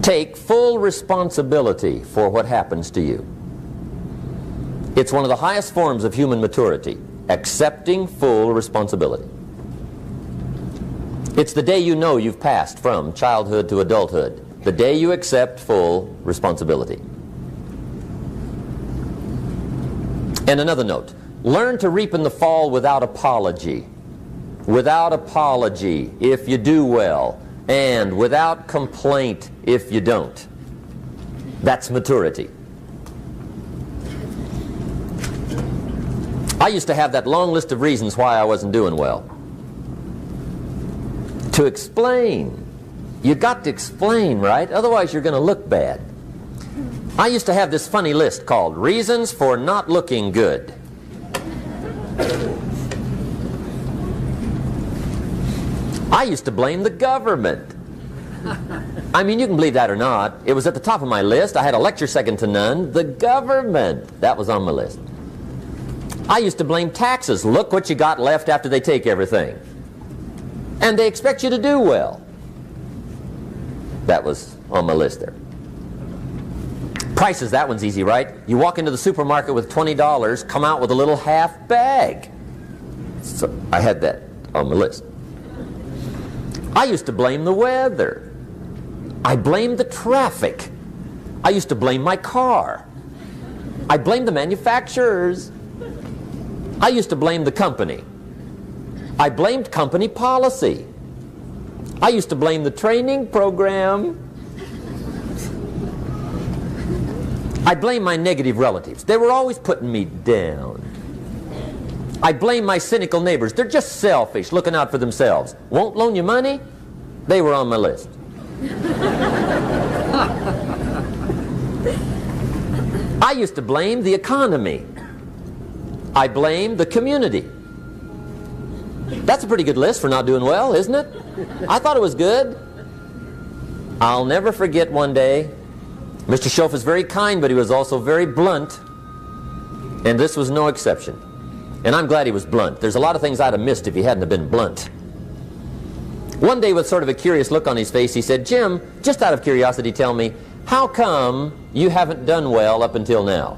Take full responsibility for what happens to you. It's one of the highest forms of human maturity, accepting full responsibility. It's the day you know you've passed from childhood to adulthood, the day you accept full responsibility. And another note, learn to reap in the fall without apology. Without apology if you do well, and without complaint if you don't. That's maturity. I used to have that long list of reasons why I wasn't doing well. To explain. You got to explain, right? Otherwise you're going to look bad. I used to have this funny list called Reasons for Not Looking Good. I used to blame the government. I mean, you can believe that or not. It was at the top of my list. I had a lecture second to none. The government. That was on my list. I used to blame taxes. Look what you got left after they take everything. And they expect you to do well. That was on my list there. Prices, that one's easy, right? You walk into the supermarket with $20, come out with a little half bag. So I had that on my list. I used to blame the weather. I blamed the traffic. I used to blame my car. I blamed the manufacturers. I used to blame the company. I blamed company policy. I used to blame the training program. I blame my negative relatives. They were always putting me down. I blame my cynical neighbors. They're just selfish, looking out for themselves. Won't loan you money? They were on my list. I used to blame the economy. I blamed the community. That's a pretty good list for not doing well, isn't it? I thought it was good. I'll never forget one day, Mr. Shoaff was very kind, but he was also very blunt, and this was no exception. And I'm glad he was blunt. There's a lot of things I'd have missed if he hadn't have been blunt. One day, with sort of a curious look on his face, he said, "Jim, just out of curiosity, tell me, how come you haven't done well up until now?"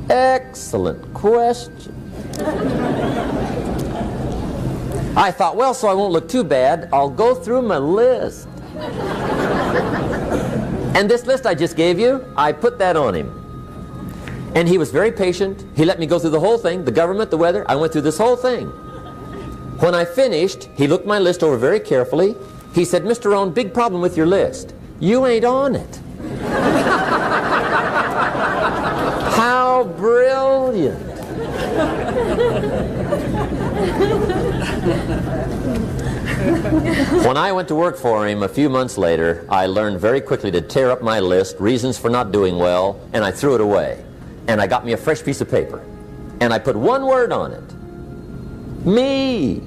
Excellent question. I thought, well, so I won't look too bad, I'll go through my list. And this list I just gave you, I put that on him. And he was very patient. He let me go through the whole thing, the government, the weather. I went through this whole thing. When I finished, he looked my list over very carefully. He said, "Mr. Rohn, big problem with your list. You ain't on it." How brilliant. When I went to work for him a few months later, I learned very quickly to tear up my list, reasons for not doing well, and I threw it away. And I got me a fresh piece of paper. And I put one word on it. Me.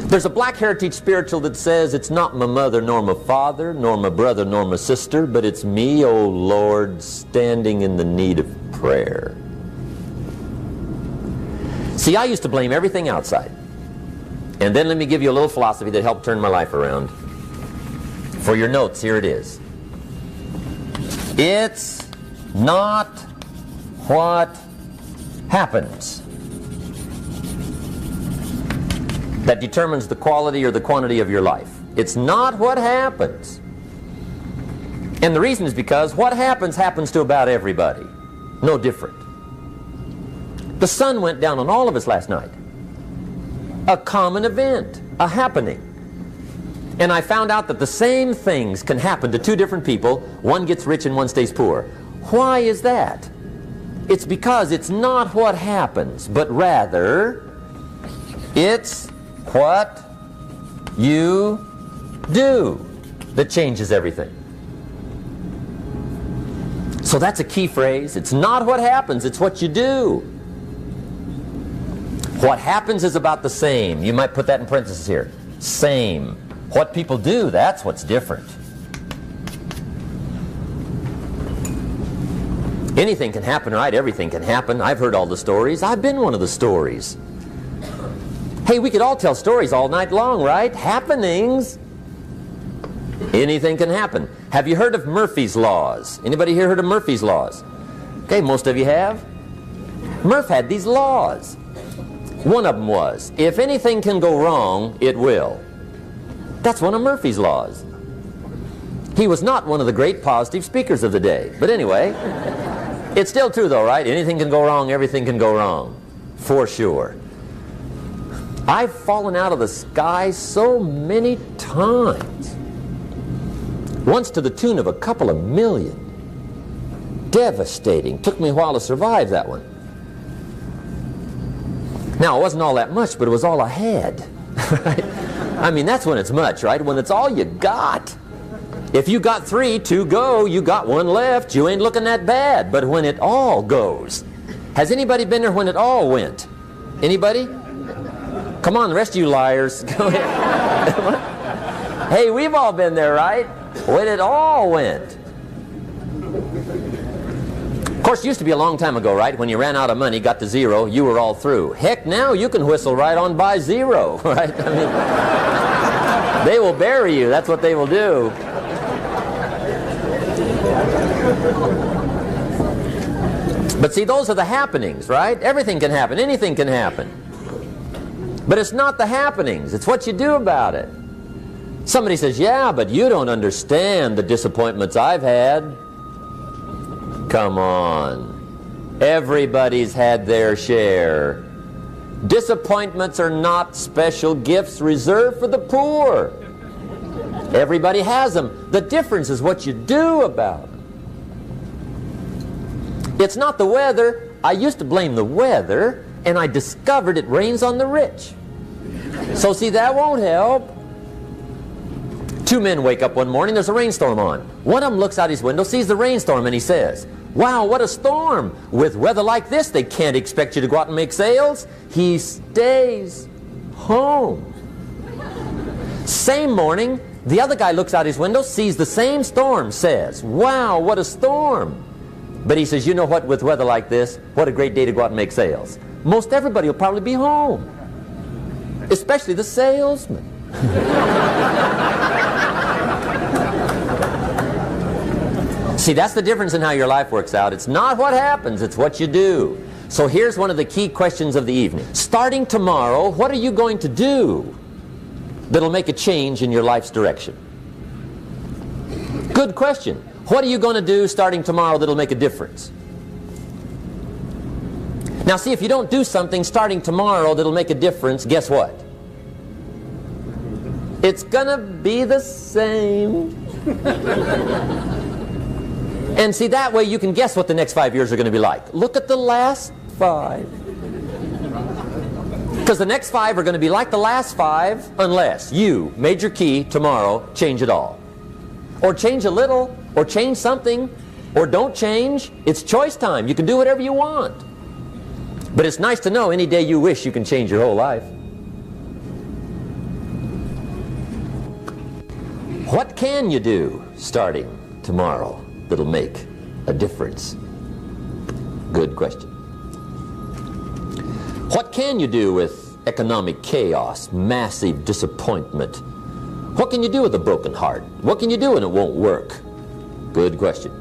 There's a Black Heritage spiritual that says, "It's not my mother nor my father, nor my brother nor my sister, but it's me, oh Lord, standing in the need of prayer." See, I used to blame everything outside. And then let me give you a little philosophy that helped turn my life around. For your notes, here it is. It's not what happens that determines the quality or the quantity of your life. It's not what happens. And the reason is because what happens happens to about everybody. No different. The sun went down on all of us last night. A common event, a happening. And I found out that the same things can happen to two different people. One gets rich and one stays poor. Why is that? It's because it's not what happens, but rather it's what you do that changes everything. So that's a key phrase. It's not what happens, it's what you do. What happens is about the same. You might put that in parentheses here. Same. What people do, that's what's different. Anything can happen, right? Everything can happen. I've heard all the stories. I've been one of the stories. Hey, we could all tell stories all night long, right? Happenings. Anything can happen. Have you heard of Murphy's Laws? Anybody here heard of Murphy's Laws? Okay, most of you have. Murph had these laws. One of them was, if anything can go wrong, it will. That's one of Murphy's Laws. He was not one of the great positive speakers of the day. But anyway, it's still true though, right? Anything can go wrong, everything can go wrong. For sure. I've fallen out of the sky so many times. Once to the tune of a couple of million. Devastating. Took me a while to survive that one. Now, it wasn't all that much, but it was all I had. Right? I mean, that's when it's much, right? When it's all you got. If you got 3, 2 go, you got 1 left, you ain't looking that bad. But when it all goes, has anybody been there when it all went? Anybody? Come on, the rest of you liars. Go ahead. Hey, we've all been there, right? When it all went. Of course, it used to be a long time ago, right? When you ran out of money, got to 0, you were all through. Heck, now you can whistle right on by 0, right? I mean, they will bury you. That's what they will do. But see, those are the happenings, right? Everything can happen. Anything can happen. But it's not the happenings. It's what you do about it. Somebody says, yeah, but you don't understand the disappointments I've had. Come on. Everybody's had their share. Disappointments are not special gifts reserved for the poor. Everybody has them. The difference is what you do about them. It's not the weather. I used to blame the weather, and I discovered it rains on the rich. So see, that won't help. 2 men wake up one morning, there's a rainstorm on. One of them looks out his window, sees the rainstorm, and he says, wow, what a storm. With weather like this, they can't expect you to go out and make sales. He stays home. Same morning, the other guy looks out his window, sees the same storm, says, wow, what a storm. But he says, you know what, with weather like this, what a great day to go out and make sales. Most everybody will probably be home, especially the salesman. See, that's the difference in how your life works out. It's not what happens, it's what you do. So here's one of the key questions of the evening. Starting tomorrow, what are you going to do that'll make a change in your life's direction? Good question. What are you going to do starting tomorrow that'll make a difference? Now see, if you don't do something starting tomorrow that'll make a difference, guess what? It's gonna be the same. And see, that way you can guess what the next 5 years are going to be like. Look at the last 5. Because the next 5 are going to be like the last 5 unless you, major key, tomorrow, change it all. Or change a little, or change something, or don't change. It's choice time. You can do whatever you want. But it's nice to know any day you wish you can change your whole life. What can you do starting tomorrow that'll make a difference? Good question. What can you do with economic chaos, massive disappointment? What can you do with a broken heart? What can you do when it won't work? Good question.